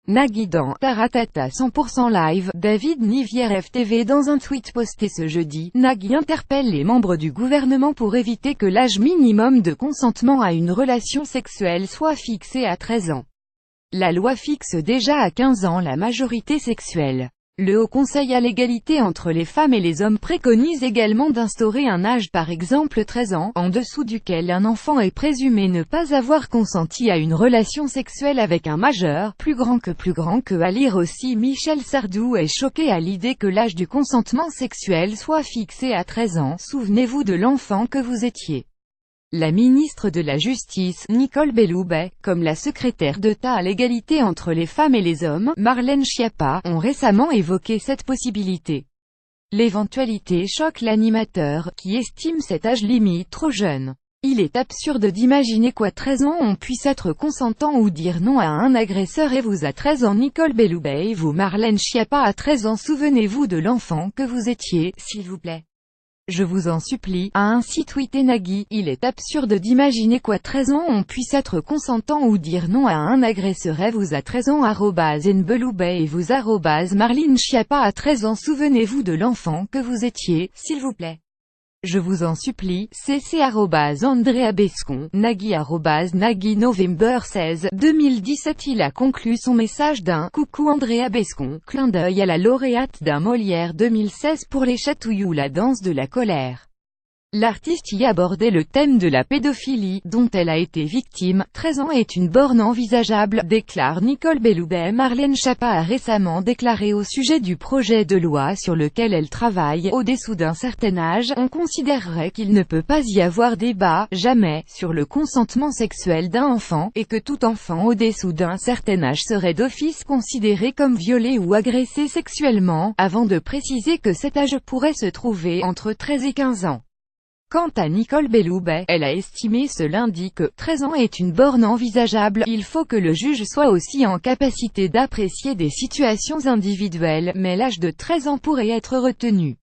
Nagui dans Taratata 100% live, David Nivier FTV. Dans un tweet posté ce jeudi, Nagui interpelle les membres du gouvernement pour éviter que l'âge minimum de consentement à une relation sexuelle soit fixé à 13 ans. La loi fixe déjà à 15 ans la majorité sexuelle. Le Haut Conseil à l'égalité entre les femmes et les hommes préconise également d'instaurer un âge par exemple 13 ans, en dessous duquel un enfant est présumé ne pas avoir consenti à une relation sexuelle avec un majeur, plus grand que. À lire aussi, Michel Sardou est choqué à l'idée que l'âge du consentement sexuel soit fixé à 13 ans. Souvenez-vous de l'enfant que vous étiez. La ministre de la Justice, Nicole Belloubet, comme la secrétaire d'État à l'égalité entre les femmes et les hommes, Marlène Schiappa, ont récemment évoqué cette possibilité. L'éventualité choque l'animateur, qui estime cet âge limite trop jeune. Il est absurde d'imaginer qu'à 13 ans on puisse être consentant ou dire non à un agresseur. Et vous à 13 ans Nicole Belloubet et vous Marlène Schiappa à 13 ans souvenez-vous de l'enfant que vous étiez, s'il vous plaît. Je vous en supplie, a ainsi tweeté Nagui. Il est absurde d'imaginer qu'à 13 ans on puisse être consentant ou dire non à un agresseur. Et vous à 13 ans @nbeloubet et vous Marlène Schiappa à 13 ans souvenez-vous de l'enfant que vous étiez, s'il vous plaît. Je vous en supplie, cc @Andrea Bescon, Nagui Nagui November 16, 2017. Il a conclu son message d'un « Coucou Andrea Bescon », clin d'œil à la lauréate d'un Molière 2016 pour Les Chatouilles, la danse de la colère. L'artiste y abordait le thème de la pédophilie, dont elle a été victime. 13 ans est une borne envisageable, déclare Nicole Belloubet. Marlène Schiappa a récemment déclaré au sujet du projet de loi sur lequel elle travaille, au-dessous d'un certain âge, on considérerait qu'il ne peut pas y avoir débat, jamais, sur le consentement sexuel d'un enfant, et que tout enfant au-dessous d'un certain âge serait d'office considéré comme violé ou agressé sexuellement, avant de préciser que cet âge pourrait se trouver entre 13 et 15 ans. Quant à Nicole Belloubet, elle a estimé ce lundi que 13 ans est une borne envisageable. Il faut que le juge soit aussi en capacité d'apprécier des situations individuelles, mais l'âge de 13 ans pourrait être retenu.